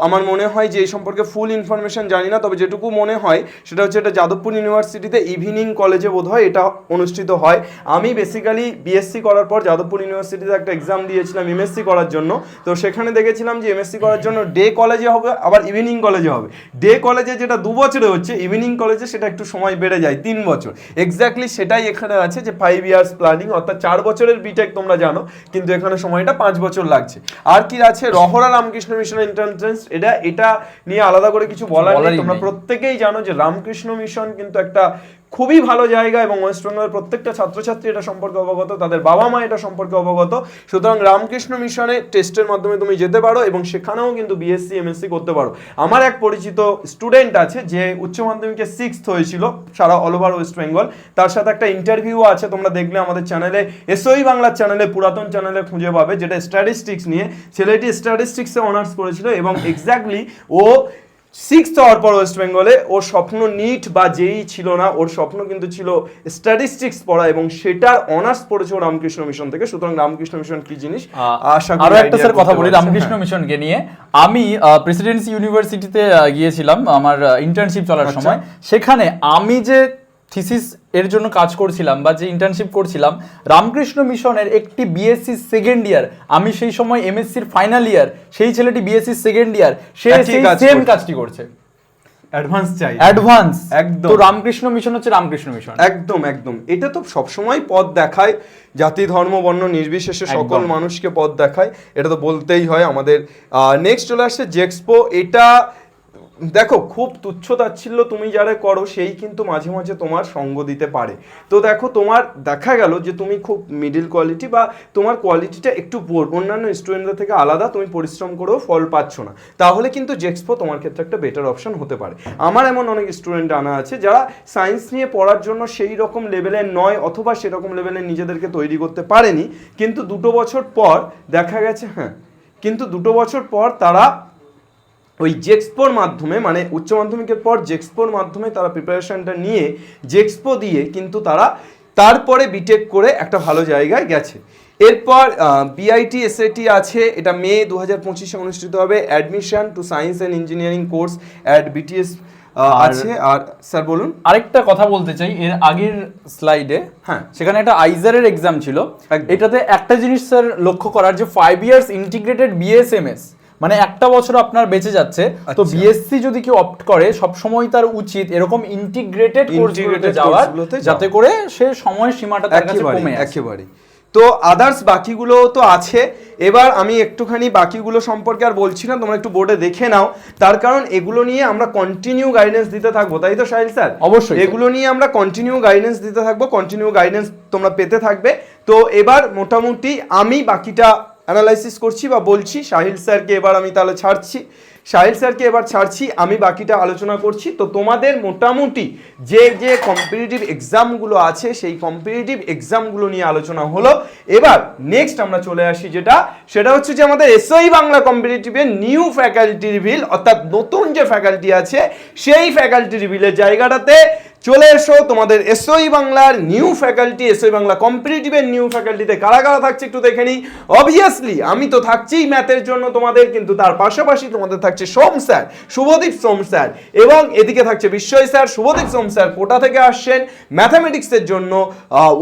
আমার মনে হয় যে এই সম্পর্কে ফুল ইনফরমেশন জানি না, তবে যেটুকু মনে হয় সেটা হচ্ছে এটা যাদবপুর ইউনিভার্সিটিতে ইভিনিং কলেজে বোধহয় এটা অনুষ্ঠিত হয়। আমি বেসিক্যালি বিএসসি করার পর যাদবপুর ইউনিভার্সিটিতে একটা এক্সাম দিয়েছিলাম এমএসসি করার জন্য। তো সেখানে দেখেছিলাম যে এমএসসি করার জন্য ডে কলেজে হবে, আবার ইভিনিং কলেজে হবে। ডে কলেজে যেটা 2 বছরে হচ্ছে, ইভিনিং কলেজে সেটা একটু সময় বেড়ে যায় 3 বছর। এক্স্যাক্টলি সেটাই এখানে আছে যে 5 ইয়ার্স প্ল্যানিং, অর্থাৎ 4 বছরের বিটেক তোমরা জানো, কিন্তু এখানে সময়টা 5 বছর লাগছে। আর কি আছে, রহরা রামকৃষ্ণ মিশন এন্ট্রান্স, এটা নিয়ে আলাদা করে কিছু বলার নেই। তোমরা প্রত্যেকেই জানো যে রামকৃষ্ণ মিশন কিন্তু একটা খুবই ভালো জায়গা, এবং ওয়েস্ট বেঙ্গলের প্রত্যেকটা ছাত্রছাত্রী এটা সম্পর্কে অবগত, তাদের বাবা মা এটা সম্পর্কে অবগত। সুতরাং রামকৃষ্ণ মিশনে টেস্টের মাধ্যমে তুমি যেতে পারো, এবং সেখানেও কিন্তু বিএসসি এমএসসি করতে পারো। আমার এক পরিচিত স্টুডেন্ট আছে যে উচ্চ মাধ্যমিকে 6th হয়েছিল সারা অল ওভার ওয়েস্ট বেঙ্গল, তার সাথে একটা ইন্টারভিউ আছে, তোমরা দেখলে আমাদের চ্যানেলে, এসওই বাংলার চ্যানেলে, পুরাতন চ্যানেলে খুঁজে পাবে, যেটা স্ট্যাটিস্টিক্স নিয়ে। ছেলেটি স্ট্যাটিস্টিক্সে অনার্স করেছিল, এবং এক্স্যাক্টলি ও 6th হওয়ার পর ওয়েস্ট বেঙ্গলে ওর স্বপ্ন নিট বা জেই ছিল না, ওর স্বপ্ন কিন্তু ছিল স্ট্যাটিস্টিক্স পড়া, এবং সেটার অনার্স পড়েছে রামকৃষ্ণ মিশন থেকে। সুতরাং রামকৃষ্ণ মিশন কি জিনিস আশা করি। আরো একটা স্যার কথা বলি রামকৃষ্ণ মিশনকে নিয়ে। আমি প্রেসিডেন্সি ইউনিভার্সিটিতে গিয়েছিলাম আমার ইন্টার্নশিপ চলার সময়। সেখানে আমি যে থিসিস এর জন্য কাজ করছিলাম বা যে ইন্টার্নশিপ করছিলাম, রামকৃষ্ণ মিশনের একটি বিএসসি সেকেন্ড ইয়ার, আমি সেই সময় এমএসসির ফাইনাল ইয়ার, সেই ছেলেটি বিএসসি সেকেন্ড ইয়ার, সে সেম কাজটি করছে। অ্যাডভান্স চাই, অ্যাডভান্স একদম। তো রামকৃষ্ণ মিশন হচ্ছে রামকৃষ্ণ মিশন, একদম একদম। এটা তো সবসময় পথ দেখায়, জাতি ধর্ম বর্ণ নির্বিশেষে সকল মানুষকে পথ দেখায়, এটা তো বলতেই হয় আমাদের। নেক্সট চলে আসছে জেক্সপো। এটা দেখো খুব তুচ্ছ তাচ্ছিল্য তুমি যারা করো সেই কিন্তু মাঝে মাঝে তোমার সঙ্গ দিতে পারে। তো দেখো তোমার দেখা গেল যে তুমি খুব মিডিল কোয়ালিটি, বা তোমার কোয়ালিটিটা একটু পোর, অন্যান্য স্টুডেন্টদের থেকে আলাদা, তুমি পরিশ্রম করেও ফল পাচ্ছ না, তাহলে কিন্তু জেক্সপো তোমার ক্ষেত্রে একটা বেটার অপশন হতে পারে। আমার এমন অনেক স্টুডেন্ট আনা আছে যারা সায়েন্স নিয়ে পড়ার জন্য সেই রকম লেভেলের নয়, অথবা সেরকম লেভেলের নিজেদেরকে তৈরি করতে পারেনি, কিন্তু 2 বছর পর দেখা গেছে কিন্তু 2 বছর পর তারা ওই জেক্সপোর মাধ্যমে, মানে উচ্চ মাধ্যমিকের পর জেক্সপোর মাধ্যমে তারা প্রিপারেশনটা নিয়ে জেক্সপো দিয়ে কিন্তু তারা তারপরে বিটেক করে একটা ভালো জায়গায় গেছে। এরপর বিআইটি এসআইটি আছে, এটা মে 2025-এ অনুষ্ঠিত হবে। Admission to science and engineering course at BTS আছে। আর স্যার বলুন, আরেকটা কথা বলতে চাই, এর আগের স্লাইডে সেখানে একটা আইজারের এক্সাম ছিল, এটাতে একটা জিনিস স্যার লক্ষ্য করার, যে 5 ইয়ার্স ইন্টিগ্রেটেড বিএসএমএস, মানে একটা বছর আপনার বেঁচে যাচ্ছে। তো বিএসসি যদি কেউ অপ্ট করে, সব সময় তার উচিত এরকম ইন্টিগ্রেটেড কোর্সগুলোতে যাওয়ার, যাতে করে সে সময় সীমাটা তার কাছে কমে আসে। একেবারে। তো আদার্স বাকিগুলো তো আছে। এবার আমি একটুখানি বাকিগুলো সম্পর্কে আর বলছি না, তোমরা একটু বোর্ডে দেখে নাও, তার কারণ এগুলো নিয়ে আমরা কন্টিনিউ গাইডেন্স দিতে থাকবো, তাই তো সাহিল স্যার? অবশ্যই, এগুলো নিয়ে আমরা কন্টিনিউ গাইডেন্স দিতে থাকবো, কন্টিনিউ গাইডেন্স তোমরা পেতে থাকবে। তো এবার মোটামুটি আমি বাকিটা অ্যানালাইসিস করছি বা বলছি, সাহিল স্যারকে এবার আমি তাহলে ছাড়ছি, আমি বাকিটা আলোচনা করছি। তো তোমাদের মোটামুটি যে যে কম্পিটিটিভ এক্সামগুলো আছে সেই কম্পিটিটিভ এক্সামগুলো নিয়ে আলোচনা হলো। এবার নেক্সট আমরা চলে আসি সেটা হচ্ছে যে আমাদের এসওই বাংলা কম্পিটিটিভের নিউ ফ্যাকাল্টি রিভিল, অর্থাৎ নতুন যে ফ্যাকাল্টি আছে সেই ফ্যাকাল্টি রিভিলের জায়গাটাতে চলে এসো তোমাদের এসওই বাংলার নিউ ফ্যাকাল্টি, এসওই বাংলা কম্পিটিটিভের নিউ ফ্যাকাল্টিতে কারা কারা থাকছে একটু দেখে নিই। অবভিয়াসলি আমি তো থাকছিই ম্যাথের জন্য তোমাদের, কিন্তু তার পাশাপাশি তোমাদের থাকছে সোম স্যার, শুভদীপ সোম স্যার, এবং এদিকে থাকছে বিশ্বয় স্যার। শুভদীপ সোম স্যার কোটা থেকে আসছেন, ম্যাথামেটিক্সের জন্য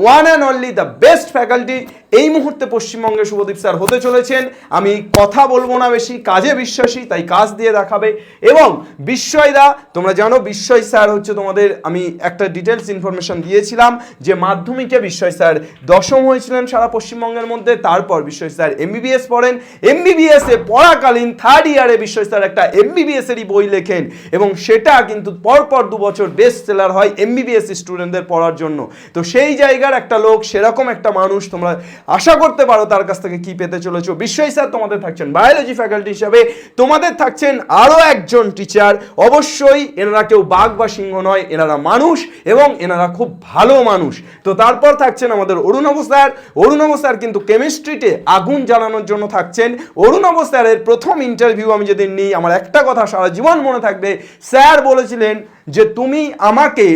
one and only the best faculty এই মুহূর্তে পশ্চিমবঙ্গে শুভদীপ স্যার হতে চলেছেন। আমি কথা বলবো না বেশি, কাজে বিশ্বাসী, তাই কাজ দিয়ে দেখাবে। এবং বিশ্বয় দা, তোমরা জানো বিশ্বয় স্যার হচ্ছে তোমাদের, আমি একটা ডিটেলস ইনফরমেশন দিয়েছিলাম যে মাধ্যমিকে বিশ্বয় স্যার দশম হয়েছিলেন সারা পশ্চিমবঙ্গের মধ্যে। তারপর বিশ্বয় স্যার এমবিবিএস পড়েন, এমবিবিএস এ পড়াকালীন থার্ড ইয়ারে বিশ্বয় স্যার একটা এমবিবিএস এরই বই লেখেন, এবং সেটা কিন্তু পরপর 2 বছর বেস্ট সেলার হয় এমবিবিএস স্টুডেন্টদের পড়ার জন্য। তো সেই জায়গার একটা লোক, সেরকম একটা মানুষ, তোমরা আশা করতে পারো তার কাছ থেকে কি পেতে চলেছো। বিশ্বয় স্যার তোমাদের থাকছেন বায়োলজি ফ্যাকাল্টি হিসাবে, তোমাদের থাকছেন আরো একজন টিচার। অবশ্যই এনারা কেউ বাঘ বা সিংহ নয়, এনারা মানুষ এবং এনারা খুব ভালো মানুষ। তো তারপর থাকছেন আমাদের অরুণাভ স্যার। অরুণাভ স্যার কিন্তু কেমিস্ট্রিতে আগুন জ্বালানোর জন্য থাকছেন। অরুণাভ স্যারের প্রথম ইন্টারভিউ আমি যেদিন নিই, আমার একটা কথা সারা জীবন মনে থাকবে। স্যার বলেছিলেন যে তুমি আমাকে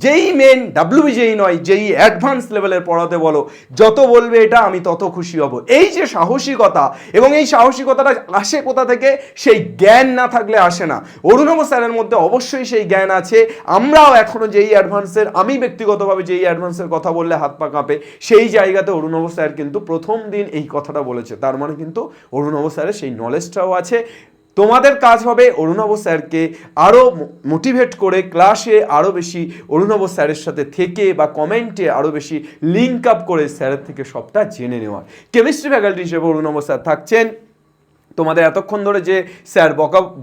যেই মেন ডাব্লিউবিজেই নয়, যেই অ্যাডভান্স লেভেলের পড়াতে বলো, যত বলবে এটা আমি তত খুশি হব। এই যে সাহসিকতা, এবং এই সাহসিকতাটা আসে কোথা থেকে? সেই জ্ঞান না থাকলে আসে না। অরুণাভ স্যারের মধ্যে অবশ্যই সেই জ্ঞান আছে। আমরাও এখনো যেই অ্যাডভান্সের, আমি ব্যক্তিগতভাবে যেই অ্যাডভান্সের কথা বললে হাত পা কাঁপে, সেই জায়গাতে অরুণাভ স্যার কিন্তু প্রথম দিন এই কথাটা বলেছে। তার মানে কিন্তু অরুণাভ স্যারের সেই নলেজটাও আছে। তোমাদের কাজ হবে অরুণাভ স্যারকে আরও মোটিভেট করে ক্লাসে আরও বেশি অরুণাভ স্যারের সাথে থেকে বা কমেন্টে আরও বেশি লিঙ্ক আপ করে স্যারের থেকে সবটা জেনে নেওয়ার। কেমিস্ট্রি ফ্যাকাল্টি হিসেবে অরুণাভ স্যার থাকছেন। তোমাদের এতক্ষণ ধরে যে স্যার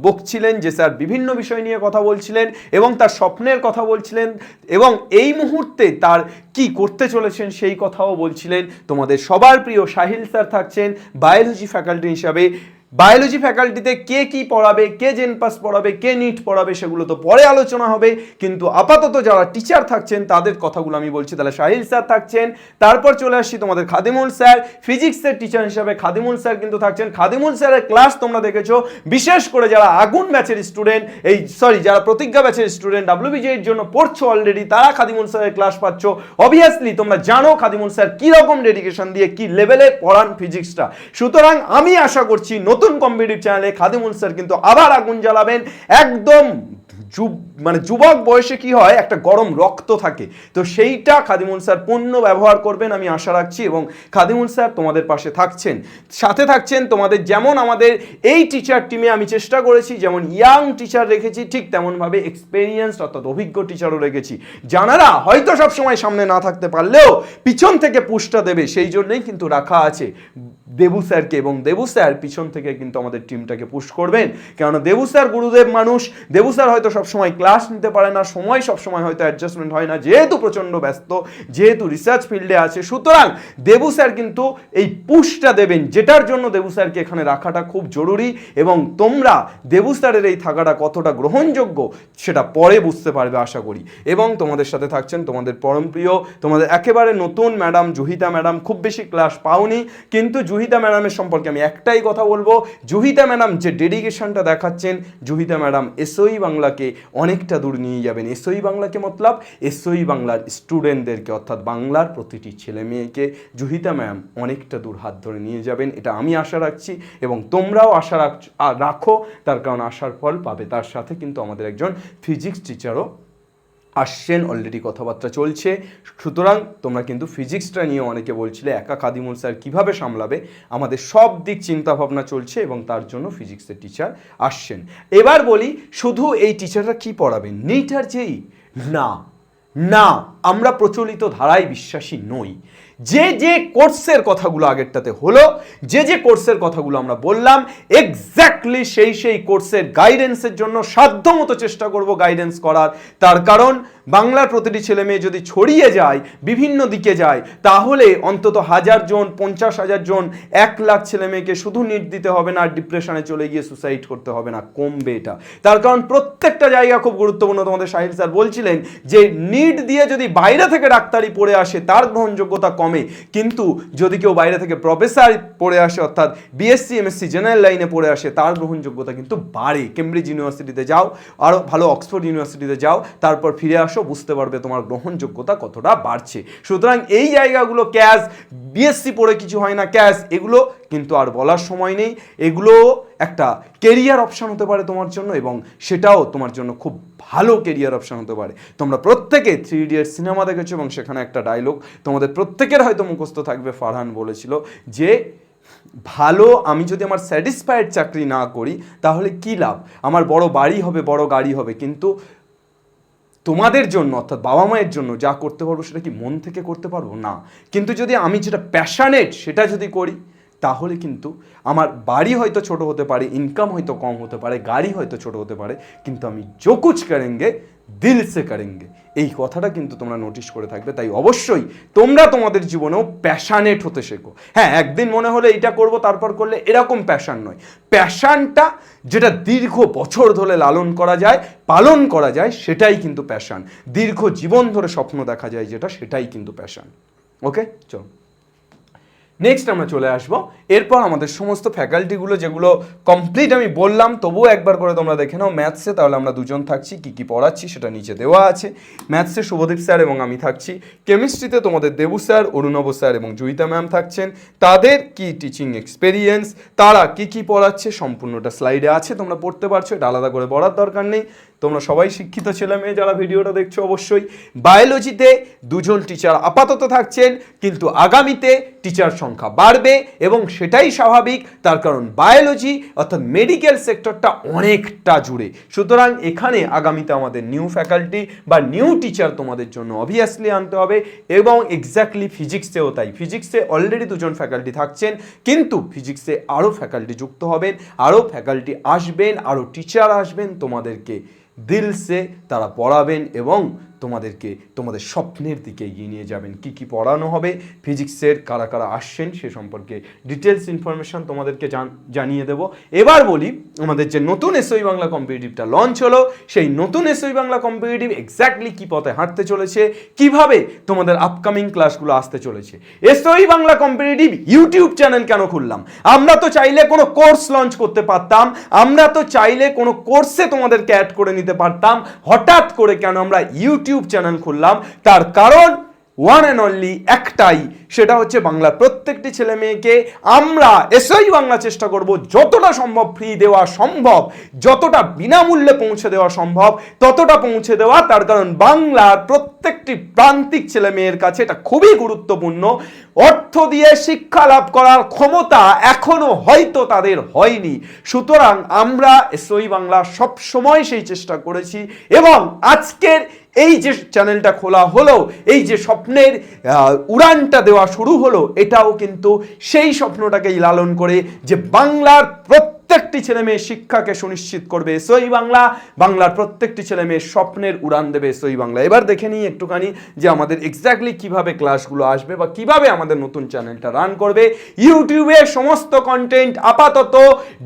বকছিলেন, যে স্যার বিভিন্ন বিষয় নিয়ে কথা বলছিলেন এবং তার স্বপ্নের কথা বলছিলেন, এবং এই মুহূর্তে তার কি করতে চলেছেন সেই কথাও বলছিলেন, তোমাদের সবার প্রিয় সাহিল স্যার থাকছেন বায়োলজি ফ্যাকাল্টি হিসাবে। বায়োলজি ফ্যাকাল্টিতে কে কি পড়াবে, কে জেনপাস পড়াবে, কে নিট পড়াবে, সেগুলো তো পরে আলোচনা হবে, কিন্তু আপাতত যারা টিচার থাকছেন তাদের কথাগুলো আমি বলছি। তাহলে সাহিল স্যার থাকছেন। তারপর চলে আসছি তোমাদের খাদিমুল স্যার, ফিজিক্সের টিচার হিসাবে খাদিমুল স্যার কিন্তু থাকছেন। খাদিমুল স্যারের ক্লাস তোমরা দেখেছো, বিশেষ করে যারা আগুন ব্যাচের স্টুডেন্ট, যারা প্রতিজ্ঞা ব্যাচের স্টুডেন্ট, ডাব্লিউবিজের জন্য পড়ছো অলরেডি, তারা খাদিমুল স্যারের ক্লাস পাচ্ছ। অবভিয়াসলি তোমরা জানো খাদিমুল স্যার কি রকম ডেডিকেশন দিয়ে কি লেভেলে পড়ান ফিজিক্সটা। সুতরাং আমি আশা করছি নতুন কম্পিটিটিভ চ্যানেলে খাদিমুল স্যার কিন্তু আবার আগুন জ্বালাবেন। একদম যুবক বয়সে কি হয়, একটা গরম রক্ত থাকে, তো সেইটা খাদিমুল স্যার পূর্ণ ব্যবহার করবেন আমি আশা রাখছি। এবং খাদিমুল স্যার তোমাদের পাশে থাকছেন, সাথে থাকছেন তোমাদের। যেমন আমাদের এই টিচার টিমে আমি চেষ্টা করেছি যেমন ইয়াং টিচার রেখেছি, ঠিক তেমনভাবে এক্সপেরিয়েন্স অর্থাৎ অভিজ্ঞ টিচারও রেখেছি, যারা হয়তো সবসময় সামনে না থাকতে পারলেও পিছন থেকে পুশটা দেবে, সেই জন্যই কিন্তু রাখা আছে দেবু স্যারকে। এবং দেবু স্যার পিছন থেকে কিন্তু আমাদের টিমটাকে পুশ করবেন, কেননা দেবু স্যার গুরুদেব মানুষ। দেবু স্যার হয়তো সবসময় ক্লাস নিতে পারে না, সময় সবসময় হয়তো অ্যাডজাস্টমেন্ট হয় না, যেহেতু প্রচণ্ড ব্যস্ত, যেহেতু রিসার্চ ফিল্ডে আছে। সুতরাং দেবু স্যার কিন্তু এই পুশটা দেবেন, যেটার জন্য দেবু স্যারকে এখানে রাখাটা খুব জরুরি। এবং তোমরা দেবু স্যারের এই থাকাটা কতটা গ্রহণযোগ্য সেটা পরে বুঝতে পারবে আশা করি। এবং তোমাদের সাথে থাকছেন তোমাদের পরমপ্রিয়, তোমাদের একেবারে নতুন ম্যাডাম জুহিতা ম্যাডাম। খুব বেশি ক্লাস পাওনি, কিন্তু জুহিতা ম্যাডামের সম্পর্কে আমি একটাই কথা বলবো, জুহিতা ম্যাডাম যে ডেডিকেশনটা দেখাচ্ছেন, জুহিতা ম্যাডাম এসওই বাংলাকে অনেকটা দূর নিয়ে যাবেন। এসওই বাংলাকে মতলব এসওই বাংলার স্টুডেন্টদেরকে, অর্থাৎ বাংলার প্রতিটি ছেলে মেয়েকে জুহিতা ম্যাম অনেকটা দূর হাত ধরে নিয়ে যাবেন, এটা আমি আশা রাখছি এবং তোমরাও আশা রাখো। তার কারণ আশার ফল পাবে। তার সাথে কিন্তু আমাদের একজন ফিজিক্স টিচারও আসছেন, অলরেডি কথাবার্তা চলছে। সুতরাং তোমরা কিন্তু ফিজিক্সটা নিয়ে অনেকে বলছিলে একা খাদিমুল স্যার কীভাবে সামলাবে, আমাদের সব দিক চিন্তাভাবনা চলছে এবং তার জন্য ফিজিক্সের টিচার আসছেন। এবার বলি, শুধু এই টিচাররা কি পড়াবেন? নিট আর জেই? না, আমরা প্রচলিত ধারায় বিশ্বাসী নই। যে কোর্সের কথাগুলো আগেরটাতে হলো, যে কোর্সের কথাগুলো আমরা বললাম, এক্স্যাক্টলি সেই কোর্সের গাইডেন্সের জন্য সাধ্যমতো চেষ্টা করব গাইডেন্স করার। তার কারণ বাংলার প্রতিটি ছেলে মেয়ে যদি ছড়িয়ে যায়, বিভিন্ন দিকে যায়, তাহলে অন্তত 1000 জন, 50,000 জন, 1 লাখ ছেলে মেয়েকে শুধু নিট দিতে হবে না, ডিপ্রেশনে চলে গিয়ে সুসাইড করতে হবে না, কমবে এটা। তার কারণ প্রত্যেকটা জায়গা খুব গুরুত্বপূর্ণ। তোমাদের সাহিল স্যার বলছিলেন যে নিট দিয়ে যদি বাইরে থেকে ডাক্তারি পড়ে আসে তার গ্রহণযোগ্যতা কমে, কিন্তু যদি কেউ বাইরে থেকে প্রফেসর পড়ে আসে অর্থাৎ বিএসসি এমএসসি জেনারেল লাইনে পড়ে আসে তার গ্রহণযোগ্যতা কিন্তু বাড়ে। কেমব্রিজ ইউনিভার্সিটিতে যাও, আরও ভালো অক্সফোর্ড ইউনিভার্সিটিতে যাও, তারপর ফিরে আসো, বুঝতে পারবে তোমার গ্রহণযোগ্যতা কতটা বাড়ছে। সুতরাং এই জায়গাগুলো ক্যাশ, বিএসসি পড়ে কিছু হয় না ক্যাশ, এগুলো কিন্তু আর বলার সময় নেই। এগুলো একটা কেরিয়ার অপশন হতে পারে তোমার জন্য, এবং সেটাও তোমার জন্য খুব ভালো কেরিয়ার অপশন হতে পারে। তোমরা প্রত্যেকে 3 ইডিয়টস সিনেমা দেখেছো এবং সেখানে একটা ডায়লগ তোমাদের প্রত্যেকের হয়তো মুখস্থ থাকবে, ফারহান বলেছিল যে ভালো আমি যদি আমার স্যাটিসফাইড চাকরি না করি তাহলে কি লাভ, আমার বড় বাড়ি হবে, বড় গাড়ি হবে, কিন্তু তোমাদের জন্য অর্থাৎ বাবা মায়ের জন্য যা করতে পারবো সেটা কি মন থেকে করতে পারবো না। কিন্তু যদি আমি যেটা প্যাশনেট সেটা যদি করি তাহলে কিন্তু আমার বাড়ি হয়তো ছোট হতে পারে, ইনকাম হয়তো কম হতে পারে, গাড়ি হয়তো ছোট হতে পারে, কিন্তু আমি জো কুছ করেঙ্গে দিল সে করেঙ্গে, এই কথাটা কিন্তু তোমরা নোটিশ করে থাকবে। তাই অবশ্যই তোমরা তোমাদের জীবনেও প্যাশানেট হতে শেখো। হ্যাঁ, একদিন মনে হলে এটা করব তারপর করলে, এরকম প্যাশান নয়। প্যাশানটা যেটা দীর্ঘ বছর ধরে লালন করা যায়, পালন করা যায়, সেটাই কিন্তু প্যাশান। দীর্ঘ জীবন ধরে স্বপ্ন দেখা যায় যেটা, সেটাই কিন্তু প্যাশান। ওকে, চলো নেক্সট আমরা চলে আসবো। এরপর আমাদের সমস্ত ফ্যাকাল্টিগুলো যেগুলো কমপ্লিট আমি বললাম, তবুও একবার করে তোমরা দেখে নাও। ম্যাথসে তাহলে আমরা দুজন থাকছি, কি কি পড়াচ্ছি সেটা নিচে দেওয়া আছে। ম্যাথসে শুভদীপ স্যার এবং আমি থাকছি। কেমিস্ট্রিতে তোমাদের দেবু স্যার, অরুণব স্যার এবং জয়িতা ম্যাম থাকছেন। তাদের কি টিচিং এক্সপেরিয়েন্স, তারা কি কি পড়াচ্ছে সম্পূর্ণটা স্লাইডে আছে, তোমরা পড়তে পারছো, এটা আলাদা করে পড়ার দরকার নেই। তোমরা সবাই শিক্ষিত ছেলে মেয়ে যারা ভিডিওটা দেখছো অবশ্যই। বায়োলজিতে দুজন টিচার আপাতত থাকছেন, কিন্তু আগামীতে টিচার সংখ্যা বাড়বে এবং সেটাই স্বাভাবিক, তার কারণ বায়োলজি অর্থাৎ মেডিকেল সেক্টরটা অনেকটা জুড়ে। সুতরাং এখানে আগামীতে আমাদের নিউ ফ্যাকাল্টি বা নিউ টিচার তোমাদের জন্য অবভিয়াসলি আনতে হবে। এবং এক্স্যাক্টলি ফিজিক্সেও তাই। ফিজিক্সে অলরেডি দুজন ফ্যাকাল্টি থাকছেন, কিন্তু ফিজিক্সে আরও ফ্যাকাল্টি যুক্ত হবেন, আরও ফ্যাকাল্টি আসবেন, আরও টিচার আসবেন, তোমাদেরকে দিল সে তারা পড়াবেন এবং তোমাদেরকে তোমাদের স্বপ্নের দিকে এগিয়ে নিয়ে যাবেন। কি কি পড়ানো হবে, ফিজিক্সের কারা কারা আসছেন সে সম্পর্কে ডিটেলস ইনফরমেশন তোমাদেরকে জানিয়ে দেব। এবার বলি, আমাদের যে নতুন এসওই বাংলা কম্পিটিটিভটা লঞ্চ হলো, সেই নতুন এসওই বাংলা কম্পিটিটিভ এক্স্যাক্টলি কি পথে হাঁটতে চলেছে, কিভাবে তোমাদের আপকামিং ক্লাসগুলো আসতে চলেছে। এসওই বাংলা কম্পিটিটিভ ইউটিউব চ্যানেল কেন খুললাম? আমরা তো চাইলে কোনো কোর্স লঞ্চ করতে পারতাম, আমরা তো চাইলে কোনো কোর্সে তোমাদেরকে অ্যাড করে নিতে পারতাম। হঠাৎ করে কেন আমরা ইউটিউব চ্যানেল খুললাম? তার কারণ ওয়ান অ্যান্ড অনলি একটাই, সেটা হচ্ছে বাংলার প্রত্যেকটি ছেলে মেয়েকে আমরা এসওই বাংলা চেষ্টা করব যতটা সম্ভব ফ্রি দেওয়া সম্ভব, যতটা বিনামূল্যে পৌঁছে দেওয়া সম্ভব ততটা পৌঁছে দেওয়া। তার কারণ বাংলার প্রত্যেকটি প্রান্তিক ছেলে মেয়ের কাছে এটা খুবই গুরুত্বপূর্ণ। অর্থ দিয়ে শিক্ষা লাভ করার ক্ষমতা এখনো হয়তো তাদের হয়নি। সুতরাং আমরা এসওই বাংলা সব সময় সেই চেষ্টা করেছি, এবং আজকের এই যে চ্যানেলটা খোলা হলো, এই যে স্বপ্নের উড়ানটা দেওয়া শুরু হলো, এটাও কিন্তু সেই স্বপ্নটাকেই লালন করে যে বাংলার প্রত্যেকটি ছেলে মেয়ে শিক্ষাকে সুনিশ্চিত করবে এসওই বাংলা, বাংলার প্রত্যেকটি ছেলে মেয়ে স্বপ্নের উড়ান দেবে এসওই বাংলা। এবার দেখে নিই একটুখানি যে আমাদের এক্স্যাক্টলি কিভাবে ক্লাসগুলো আসবে বা কিভাবে আমাদের নতুন চ্যানেলটা রান করবে। ইউটিউবে সমস্ত কন্টেন্ট আপাতত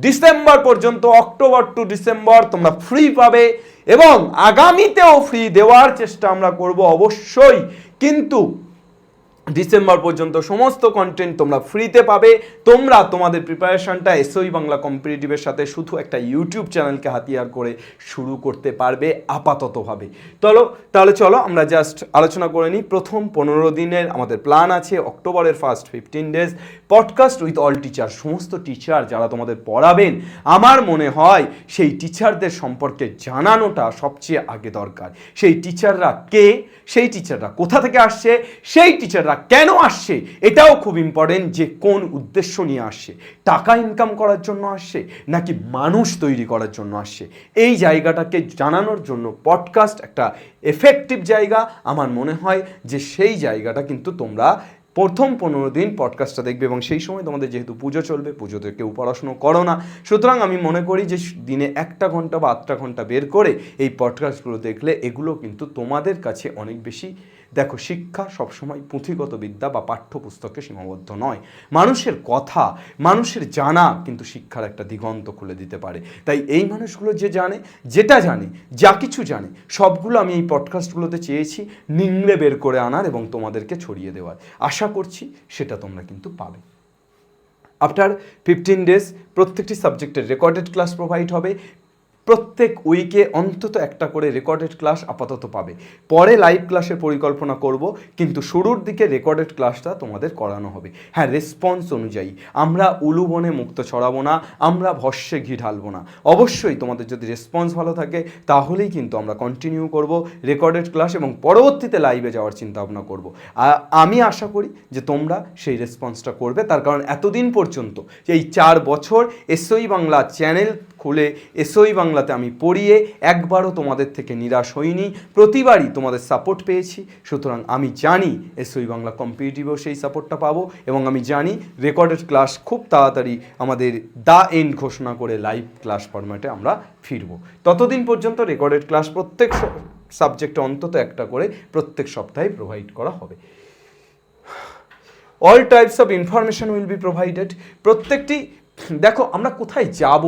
ডিসেম্বর পর্যন্ত, অক্টোবর টু ডিসেম্বর তোমরা ফ্রি পাবে, এবং আগামীতেও ফ্রি দেওয়ার চেষ্টা আমরা করব অবশ্যই, কিন্তু ডিসেম্বর পর্যন্ত সমস্ত কন্টেন্ট তোমরা ফ্রিতে পাবে। তোমরা তোমাদের প্রিপারেশনটা এসওই বাংলা কম্পিটিটিভের সাথে শুধু একটা ইউটিউব চ্যানেলকে হাতিয়ার করে শুরু করতে পারবে আপাততভাবে। তাহলে চলো আমরা জাস্ট আলোচনা করে নিই। প্রথম 15 দিনের আমাদের প্ল্যান আছে, অক্টোবরের first 15 days podcast with all teacher. সমস্ত টিচার যারা তোমাদের পড়াবেন, আমার মনে হয় সেই টিচারদের সম্পর্কে জানানোটা সবচেয়ে আগে দরকার। সেই টিচাররা কে, সেই টিচাররা কোথা থেকে আসছে, সেই টিচাররা কেন আসছে, এটাও খুব ইম্পর্টেন্ট। যে কোন উদ্দেশ্য নিয়ে আসছে, টাকা ইনকাম করার জন্য আসছে নাকি মানুষ তৈরি করার জন্য আসছে, এই জায়গাটাকে জানানোর জন্য পডকাস্ট একটা এফেক্টিভ জায়গা। আমার মনে হয় যে সেই জায়গাটা কিন্তু তোমরা প্রথম 15 দিন পডকাস্টটা দেখবে, এবং সেই সময় তোমাদের যেহেতু পুজো চলবে, পুজোতে কেউ পড়াশুনো করো না, সুতরাং আমি মনে করি যে দিনে 1 ঘন্টা বা 8 ঘন্টা বের করে এই পডকাস্টগুলো দেখলে এগুলো কিন্তু তোমাদের কাছে অনেক বেশি দেখো, শিক্ষা সবসময় পুঁথিগত বিদ্যা বা পাঠ্যপুস্তকে সীমাবদ্ধ নয়। মানুষের কথা, মানুষের জানা কিন্তু শিক্ষার একটা দিগন্ত খুলে দিতে পারে। তাই এই মানুষগুলো যে জানে, যেটা জানে, যা কিছু জানে, সবগুলো আমি এই পডকাস্টগুলোতে চেয়েছি নিংড়ে বের করে আনার এবং তোমাদেরকে ছড়িয়ে দেওয়ার। আশা করছি সেটা তোমরা কিন্তু পাবে। আফটার 15 ডেজ প্রত্যেকটি সাবজেক্টের রেকর্ডেড ক্লাস প্রোভাইড হবে। প্রত্যেক উইকে অন্তত একটা করে রেকর্ডেড ক্লাস আপাতত পাবে। পরে লাইভ ক্লাসের পরিকল্পনা করব, কিন্তু শুরুর দিকে রেকর্ডেড ক্লাসটা তোমাদের করানো হবে। হ্যাঁ, রেসপন্স অনুযায়ী। আমরা উলুবনে মুক্ত ছড়াবো না, আমরা ভস্যে ঘি ঢালবো না। অবশ্যই তোমাদের যদি রেসপন্স ভালো থাকে তাহলেই কিন্তু আমরা কন্টিনিউ করব রেকর্ডেড ক্লাস এবং পরবর্তীতে লাইভে যাওয়ার চিন্তা ভাবনা করব। আমি আশা করি যে তোমরা সেই রেসপন্সটা করবে, তার কারণ এতদিন পর্যন্ত এই 4 বছর এসওই বাংলা চ্যানেল খুলে এসওই বাংলাতে আমি পড়িয়ে একবারও তোমাদের থেকে নিরাশ হইনি, প্রতিবারই তোমাদের সাপোর্ট পেয়েছি। সুতরাং আমি জানি এসওই বাংলা কম্পিটিটিভেও সেই সাপোর্টটা পাবো, এবং আমি জানি রেকর্ডেড ক্লাস খুব তাড়াতাড়ি আমাদের দ্য এন্ড ঘোষণা করে লাইভ ক্লাস ফরম্যাটে আমরা ফিরব। ততদিন পর্যন্ত রেকর্ডেড ক্লাস প্রত্যেক সাবজেক্টে অন্তত একটা করে প্রত্যেক সপ্তাহে প্রোভাইড করা হবে। All types of information will be provided. প্রত্যেকটি, দেখো, আমরা কোথায় যাব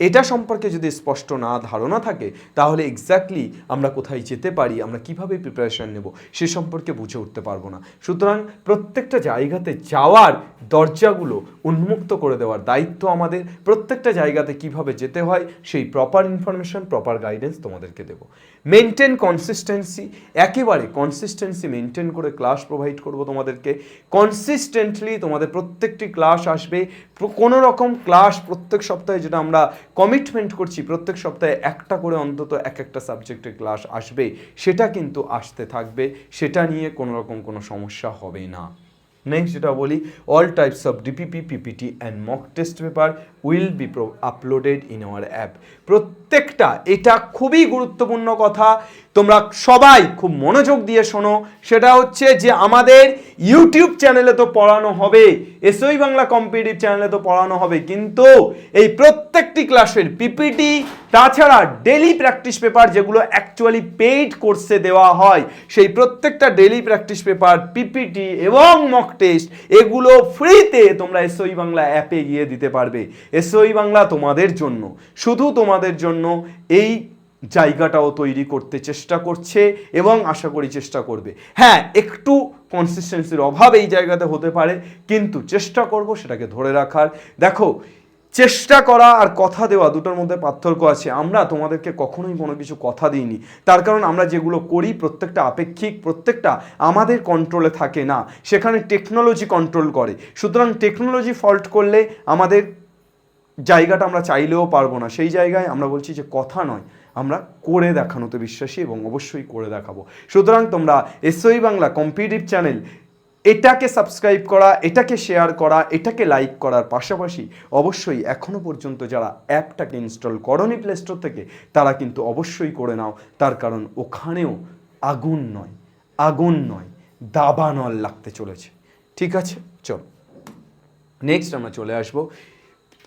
এটা সম্পর্কে যদি স্পষ্ট না ধারণা থাকে তাহলে এক্স্যাক্টলি আমরা কোথায় যেতে পারি, আমরা কিভাবে প্রিপারেশন নেব সে সম্পর্কে বুঝে উঠতে পারবো না। সুতরাং প্রত্যেকটা জায়গাতে যাওয়ার দরজাগুলো উন্মুক্ত করে দেওয়ার দায়িত্ব আমাদের। প্রত্যেকটা জায়গাতে কিভাবে যেতে হয় সেই প্রপার ইনফরমেশন, প্রপার গাইডেন্স তোমাদেরকে দেবো। মেনটেন কনসিস্টেন্সি, একেবারে কনসিস্টেন্সি মেনটেন করে ক্লাস প্রোভাইড করব তোমাদেরকে। কনসিস্টেন্টলি তোমাদের প্রত্যেকটি ক্লাস আসবে। কোনো রকম ক্লাস প্রত্যেক সপ্তাহে, যেটা আমরা কমিটমেন্ট করছি, প্রত্যেক সপ্তাহে একটা করে অন্তত একটা সাবজেক্টের ক্লাস আসবে, সেটা কিন্তু আসতে থাকবে। সেটা নিয়ে কোনো রকম কোনো সমস্যা হবে না। নেক্সট যেটা বলি, all types of DPP, PPT and mock test paper will be uploaded in our app. প্রত্যেকটা, এটা খুবই গুরুত্বপূর্ণ কথা, তোমরা সবাই খুব মনোযোগ দিয়ে শোনো। সেটা হচ্ছে যে আমাদের ইউটিউব চ্যানেলে তো পড়ানো হবে, এসওই বাংলা কম্পিটিটিভ চ্যানেলে তো পড়ানো হবে, কিন্তু এই প্রত্যেকটি ক্লাসের পিপিটি, তাছাড়া ডেলি প্র্যাকটিস পেপার যেগুলো অ্যাকচুয়ালি পেইড কোর্সে দেওয়া হয়, সেই প্রত্যেকটা ডেলি প্র্যাকটিস পেপার, পিপিটি এবং মক টেস্ট, এগুলো ফ্রিতে তোমরা এসওই বাংলা অ্যাপে গিয়ে দিতে পারবে। এসওই বাংলা তোমাদের জন্য, শুধু তোমাদের জন্য এই জায়গাটাও তৈরি করতে চেষ্টা করছে এবং আশা করি চেষ্টা করবে। হ্যাঁ, একটু কনসিস্টেন্সির অভাব এই জায়গাতে হতে পারে, কিন্তু চেষ্টা করব সেটাকে ধরে রাখার। দেখো, চেষ্টা করা আর কথা দেওয়া দুটোর মধ্যে পার্থক্য আছে। আমরা তোমাদেরকে কখনোই কোনো কিছু কথা দিইনি, তার কারণ আমরা যেগুলো করি প্রত্যেকটা আপেক্ষিক, প্রত্যেকটা আমাদের কন্ট্রোলে থাকে না, সেখানে টেকনোলজি কন্ট্রোল করে। সুতরাং টেকনোলজি ফল্ট করলে আমাদের জায়গাটা আমরা চাইলেও পারবো না। সেই জায়গায় আমরা বলছি যে কথা নয়, আমরা করে দেখানোতে বিশ্বাসী এবং অবশ্যই করে দেখাবো। সুতরাং তোমরা এসওই বাংলা কম্পিটিটিভ চ্যানেল, এটাকে সাবস্ক্রাইব করা, এটাকে শেয়ার করা, এটাকে লাইক করার পাশাপাশি অবশ্যই এখনও পর্যন্ত যারা অ্যাপটাকে ইনস্টল করোনি প্লে স্টোর থেকে, তারা কিন্তু অবশ্যই করে নাও। তার কারণ ওখানেও আগুন নয় দাবানল লাগতে চলেছে। ঠিক আছে, চলো নেক্সট আমরা চলে আসবো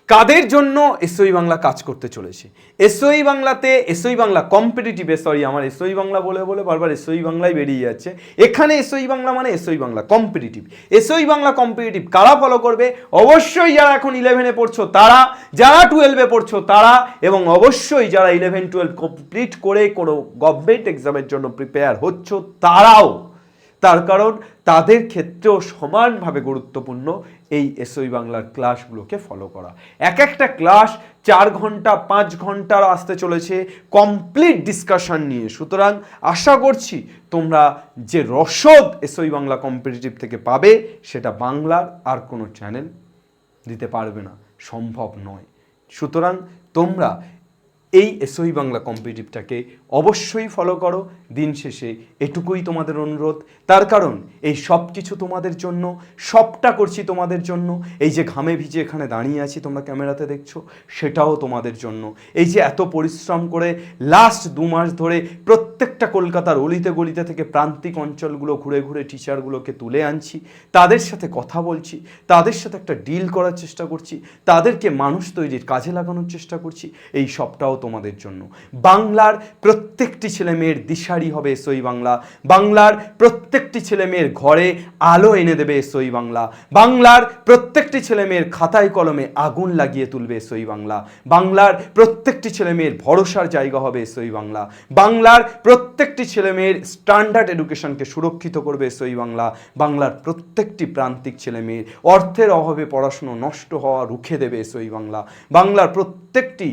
কাদের জন্য এসওই বাংলা কাজ করতে চলেছে। এসওই বাংলাতে, এসওই বাংলা কম্পিটিটিভে, সরি আমার এসওই বাংলা বলে বলে বারবার এসওই বাংলাই বেরিয়ে যাচ্ছে। এখানে এসওই বাংলা মানে এসওই বাংলা কম্পিটিটিভ। এসওই বাংলা কম্পিটিটিভ কারা ফলো করবে? অবশ্যই যারা এখন 11-এ পড়ছো তারা, যারা 12-এ পড়ছো তারা, এবং অবশ্যই যারা 11-12 কমপ্লিট করে কোনো গভর্নমেন্ট এক্সামের জন্য প্রিপেয়ার হচ্ছ তারাও। তার কারণ তাদের ক্ষেত্রেও সমানভাবে গুরুত্বপূর্ণ এই এসওই বাংলার ক্লাসগুলোকে ফলো করা। একটা ক্লাস 4 ঘন্টা 5 ঘন্টার আসতে চলেছে কমপ্লিট ডিসকাশন নিয়ে। সুতরাং আশা করছি তোমরা যে রসদ এসওই বাংলা কম্পিটিটিভ থেকে পাবে সেটা বাংলার আর কোনো চ্যানেল দিতে পারবে না, সম্ভব নয়। সুতরাং তোমরা এই এসওই বাংলা কম্পিটিটিভটাকে অবশ্যই ফলো করো। দিন শেষে এটুকুই তোমাদের অনুরোধ, তার কারণ এই সব কিছু তোমাদের জন্য, সবটা করছি তোমাদের জন্য। এই যে ঘামে ভিজে এখানে দাঁড়িয়ে আছি তোমরা ক্যামেরাতে দেখছো, সেটাও তোমাদের জন্য। এই যে এত পরিশ্রম করে লাস্ট 2 মাস ধরে প্রত্যেকটা কলকাতার অলিতে গলিতে থেকে প্রান্তিক অঞ্চলগুলো ঘুরে ঘুরে টিচারগুলোকে তুলে আনছি, তাদের সাথে কথা বলছি, তাদের সাথে একটা ডিল করার চেষ্টা করছি, তাদেরকে মানুষ তৈরির কাজে লাগানোর চেষ্টা করছি, এই সবটাও তোমাদের জন্য। বাংলার প্রত্যেকটি ছেলে মেয়ের দিশারি হবে এসওই বাংলা। বাংলার প্রত্যেকটি ছেলে মেয়ের ঘরে আলো এনে দেবে এসওই বাংলা। বাংলার প্রত্যেকটি ছেলে মেয়ের খাতায় কলমে আগুন লাগিয়ে তুলবে এসওই বাংলা। বাংলার প্রত্যেকটি ছেলে মেয়ের ভরসার জায়গা হবে এসওই বাংলা। বাংলার প্রত্যেকটি ছেলে মেয়ের স্ট্যান্ডার্ড এডুকেশনকে সুরক্ষিত করবে এসওই বাংলা। বাংলার প্রত্যেকটি প্রান্তিক ছেলে মেয়ের অর্থের অভাবে পড়াশুনো নষ্ট হওয়া রুখে দেবে এসওই বাংলা। বাংলার প্রত্যেকটি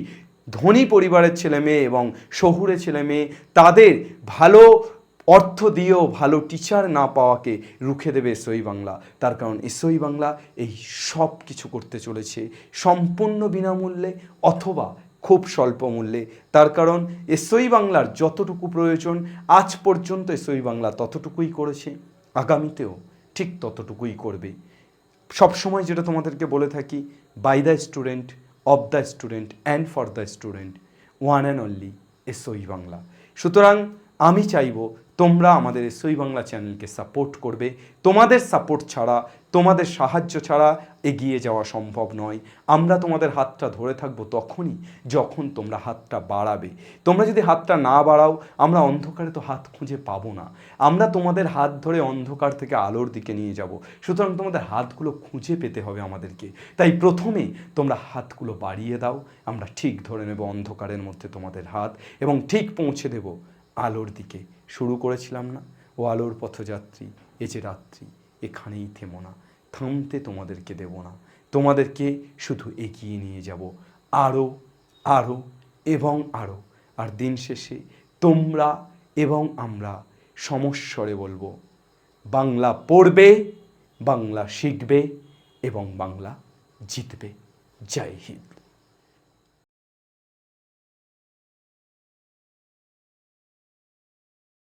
ধনী পরিবারের ছেলে মেয়ে এবং শহুরে ছেলে মেয়ে তাদের ভালো অর্থ দিয়েও ভালো টিচার না পাওয়াকে রুখে দেবে এসওই বাংলা। তার কারণ এসওই বাংলা এই সব কিছু করতে চলেছে সম্পূর্ণ বিনামূল্যে অথবা খুব স্বল্প মূল্যে। তার কারণ এসওই বাংলার যতটুকু প্রয়োজন আজ পর্যন্ত এসওই বাংলা ততটুকুই করেছে, আগামীতেও ঠিক ততটুকুই করবে। সবসময় যেটা তোমাদেরকে বলে থাকি, by the student, of the student and for the student, one and only SOE Bangla. সুতরাং আমি চাইবো তোমরা আমাদের এসওই বাংলা চ্যানেলকে সাপোর্ট করবে। তোমাদের সাপোর্ট ছাড়া, তোমাদের সাহায্য ছাড়া এগিয়ে যাওয়া সম্ভব নয়। আমরা তোমাদের হাতটা ধরে থাকবো তখনই যখন তোমরা হাতটা বাড়াবে। তোমরা যদি হাতটা না বাড়াও, আমরা অন্ধকারে তো হাত খুঁজে পাবো না। আমরা তোমাদের হাত ধরে অন্ধকার থেকে আলোর দিকে নিয়ে যাব। সুতরাং তোমাদের হাতগুলো খুঁজে পেতে হবে আমাদেরকে। তাই প্রথমে তোমরা হাতগুলো বাড়িয়ে দাও, আমরা ঠিক ধরে নেব অন্ধকারের মধ্যে তোমাদের হাত এবং ঠিক পৌঁছে দেব আলোর দিকে। শুরু করেছিলাম না, ও আলোর পথযাত্রী, এ যে রাত্রি এখানেই থেমো না, থামতে তোমাদেরকে দেব না, তোমাদেরকে শুধু এগিয়ে নিয়ে যাব আরও আরও এবং আরও। আর দিন শেষে তোমরা এবং আমরা সমস্বরে বলবো, বাংলা পড়বে, বাংলা শিখবে এবং বাংলা জিতবে। জয় হিন্দ।